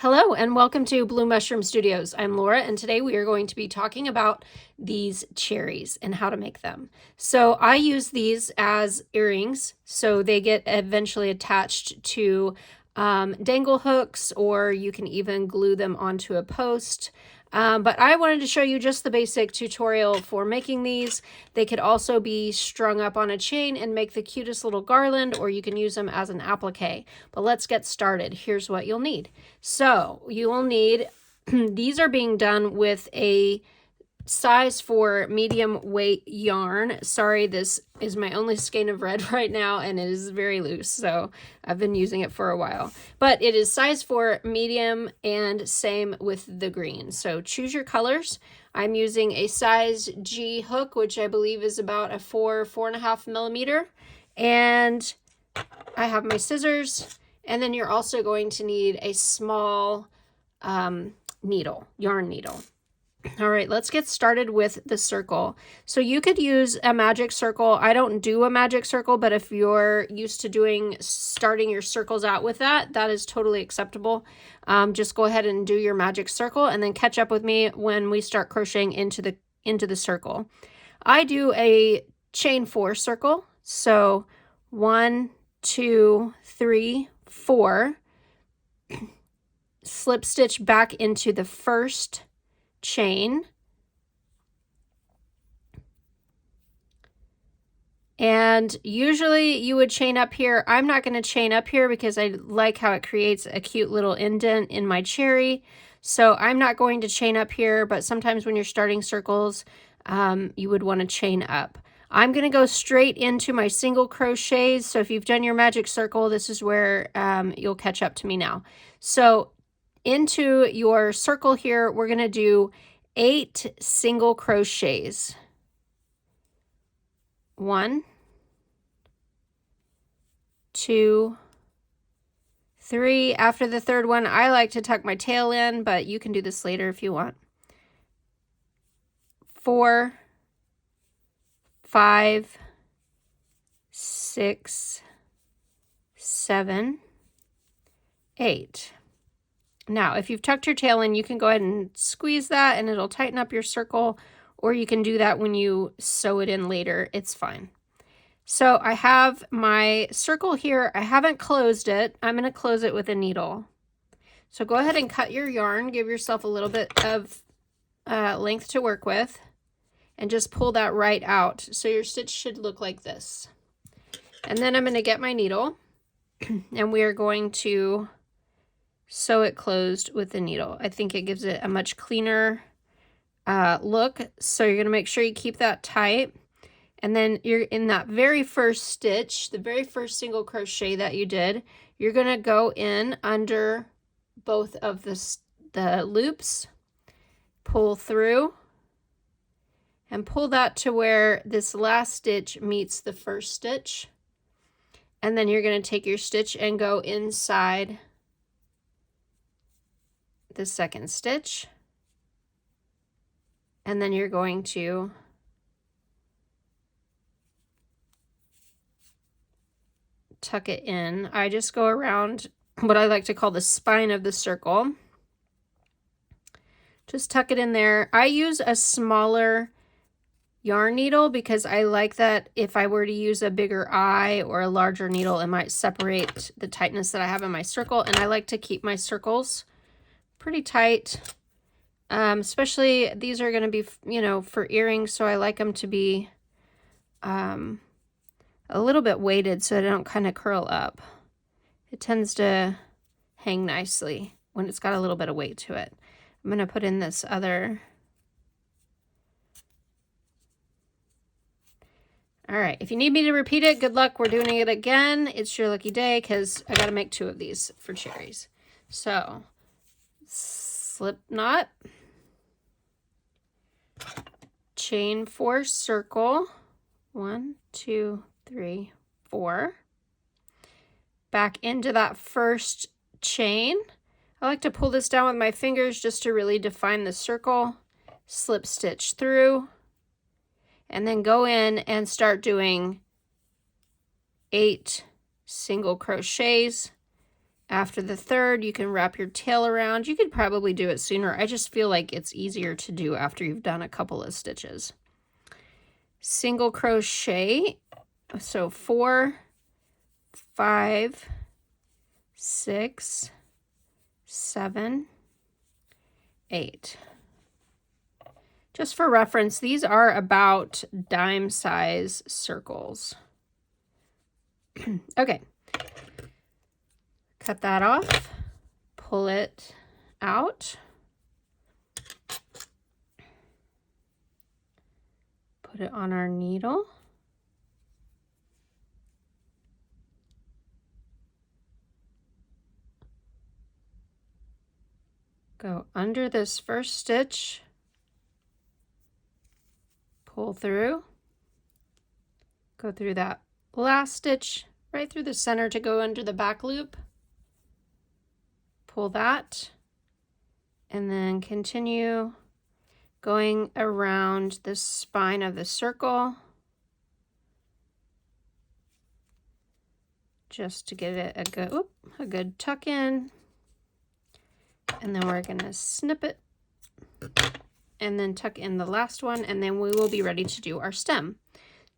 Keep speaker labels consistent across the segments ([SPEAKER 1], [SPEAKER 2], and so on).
[SPEAKER 1] Hello and welcome to Blue Mushroom Studios. I'm Laura and today we are going to be talking about these cherries and how to make them. So I use these as earrings, so they get eventually attached to dangle hooks, or you can even glue them onto a post. But I wanted to show you just the basic tutorial for making these. They could also be strung up on a chain and make the cutest little garland, or you can use them as an applique. But let's get started. Here's what you'll need. So you will need, these are being done with a size 4 medium weight yarn. Sorry, this is my only skein of red right now and it is very loose, so I've been using it for a while. But it is size 4 medium and same with the green. So choose your colors. I'm using a size G hook, which I believe is about a 4.5 millimeter. And I have my scissors. And then you're also going to need a small needle, yarn needle. All right, let's get started with the circle. So you could use a magic circle. I don't do a magic circle, but if you're used to starting your circles out with that, that is totally acceptable. Just go ahead and do your magic circle and then catch up with me when we start crocheting into the circle. I do a chain 4 circle. So 1, 2, 3, 4. Slip stitch back into the first chain, and usually you would chain up here. I'm not going to chain up here because I like how it creates a cute little indent in my cherry, so I'm not going to chain up here, but sometimes when you're starting circles you would want to chain up. I'm going to go straight into my single crochets, so if you've done your magic circle, this is where you'll catch up to me now. So into your circle here, we're going to do 8 single crochets. 1, 2, 3. After the third one, I like to tuck my tail in, but you can do this later if you want. 4, 5, 6, 7, 8. Now, if you've tucked your tail in, you can go ahead and squeeze that and it'll tighten up your circle, or you can do that when you sew it in later. It's fine. So I have my circle here. I haven't closed it. I'm going to close it with a needle. So go ahead and cut your yarn. Give yourself a little bit of length to work with and just pull that right out. So your stitch should look like this. And then I'm going to get my needle and we are going to sew it closed with the needle. I think it gives it a much cleaner look. So you're going to make sure you keep that tight. And then you're in that very first stitch, the very first single crochet that you did, you're going to go in under both of the loops, pull through, and pull that to where this last stitch meets the first stitch. And then you're going to take your stitch and go inside the second stitch, and then you're going to tuck it in. I just go around what I like to call the spine of the circle. Just tuck it in there. I use a smaller yarn needle because I like that if I were to use a bigger eye or a larger needle, it might separate the tightness that I have in my circle, and I like to keep my circles pretty tight, especially these are going to be, you know, for earrings, so I like them to be a little bit weighted so they don't kind of curl up. It tends to hang nicely when it's got a little bit of weight to it. I'm going to put in this other. All right, if you need me to repeat it, good luck. We're doing it again. It's your lucky day because I got to make 2 of these for cherries. So slip knot, chain 4 circle, 1, 2, 3, 4, back into that first chain. I like to pull this down with my fingers just to really define the circle, slip stitch through, and then go in and start doing 8 single crochets After the third, you can wrap your tail around. You could probably do it sooner. I just feel like it's easier to do after you've done a couple of stitches. Single crochet, so 4, 5, 6, 7, 8. Just for reference, these are about dime size circles. Okay. Cut that off, pull it out, put it on our needle, go under this first stitch, pull through, go through that last stitch right through the center to go under the back loop. Pull that, and then continue going around the spine of the circle just to get it a good tuck in. And then we're going to snip it and then tuck in the last one, and then we will be ready to do our stem.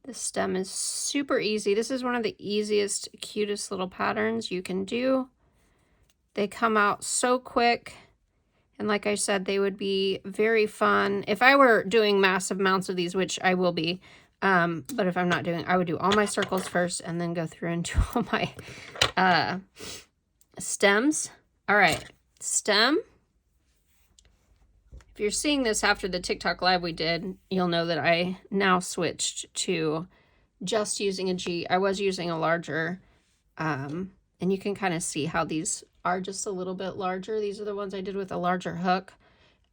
[SPEAKER 1] The stem is super easy. This is one of the easiest, cutest little patterns you can do. They come out so quick, and like I said, they would be very fun. If I were doing massive amounts of these, which I will be, but if I'm not doing, I would do all my circles first and then go through and do all my stems. All right, stem. If you're seeing this after the TikTok live we did, you'll know that I now switched to just using a G. I was using a larger, and you can kind of see how these are just a little bit larger. These are the ones I did with a larger hook,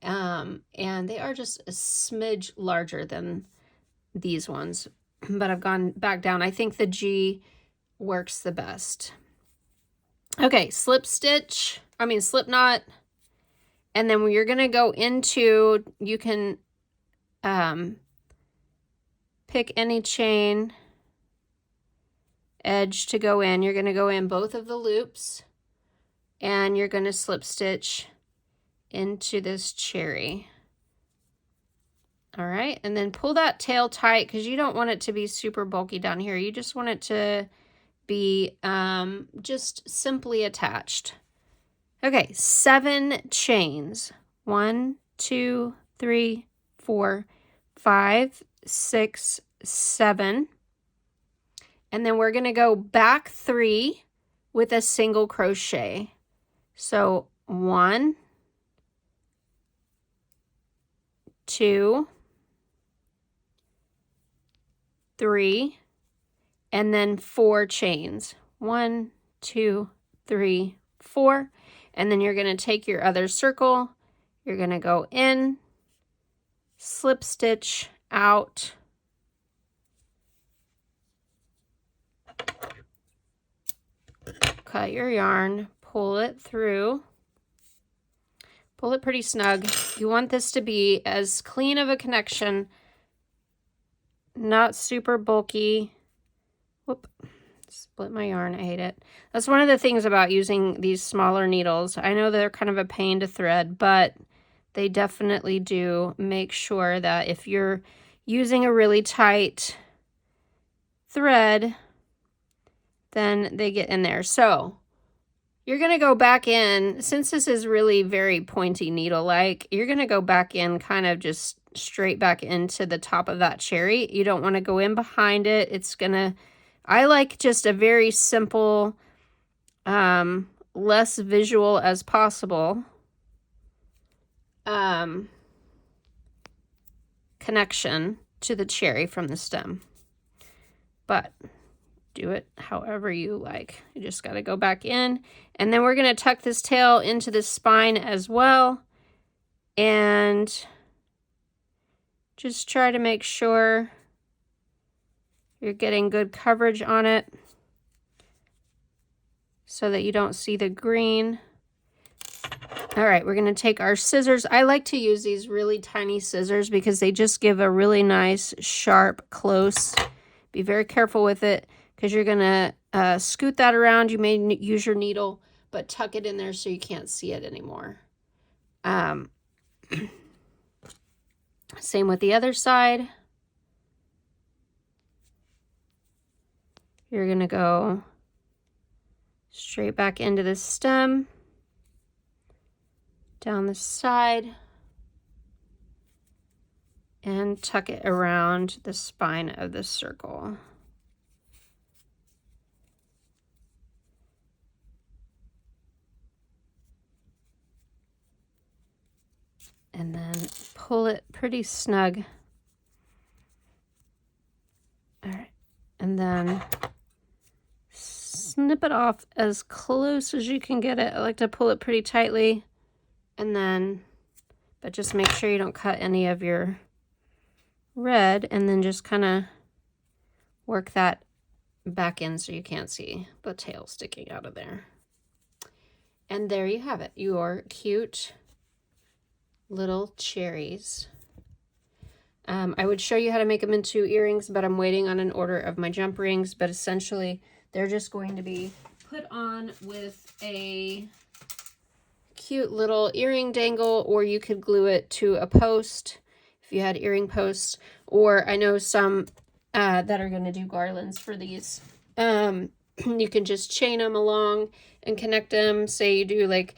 [SPEAKER 1] and they are just a smidge larger than these ones, but I've gone back down. I think the G works the best. Okay, slip knot, and then when you're going to go into, you can pick any chain edge to go in. You're going to go in both of the loops, and you're going to slip stitch into this cherry. All right, and then pull that tail tight because you don't want it to be super bulky down here. You just want it to be just simply attached. Okay, 7 chains. 1, 2, 3, 4, 5, 6, 7. And then we're going to go back 3 with a single crochet. So 1, 2, 3, and then 4 chains. 1, 2, 3, 4. And then you're going to take your other circle, you're going to go in, slip stitch out, cut your yarn, pull it through, pull it pretty snug. You want this to be as clean of a connection, not super bulky. Whoop, split my yarn, I hate it. That's one of the things about using these smaller needles. I know they're kind of a pain to thread, but they definitely do make sure that if you're using a really tight thread, then they get in there. So you're going to go back in, since this is really very pointy needle-like, you're going to go back in kind of just straight back into the top of that cherry. You don't want to go in behind it. It's going to, I like just a very simple, less visual as possible connection to the cherry from the stem. But do it however you like. You just got to go back in, and then we're going to tuck this tail into the spine as well, and just try to make sure you're getting good coverage on it so that you don't see the green. All right, we're going to take our scissors. I like to use these really tiny scissors because they just give a really nice, sharp, close. Be very careful with it because you're going to scoot that around. You may use your needle, but tuck it in there so you can't see it anymore. Same with the other side. You're going to go straight back into the stem, down the side, and tuck it around the spine of the circle. And then pull it pretty snug. All right, and then snip it off as close as you can get it. I like to pull it pretty tightly, and then, but just make sure you don't cut any of your red, and then just kind of work that back in so you can't see the tail sticking out of there. And there you have it, your cute little cherries. I would show you how to make them into earrings, but I'm waiting on an order of my jump rings. But essentially, they're just going to be put on with a cute little earring dangle, or you could glue it to a post if you had earring posts. Or I know some that are going to do garlands for these. You can just chain them along and connect them. Say you do like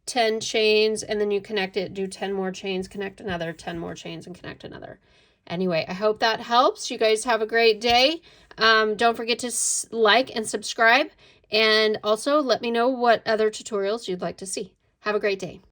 [SPEAKER 1] 10 chains, and then you connect it, do 10 more chains, connect another, 10 more chains, and connect another. Anyway, I hope that helps. You guys have a great day. Don't forget to like and subscribe, and also let me know what other tutorials you'd like to see. Have a great day.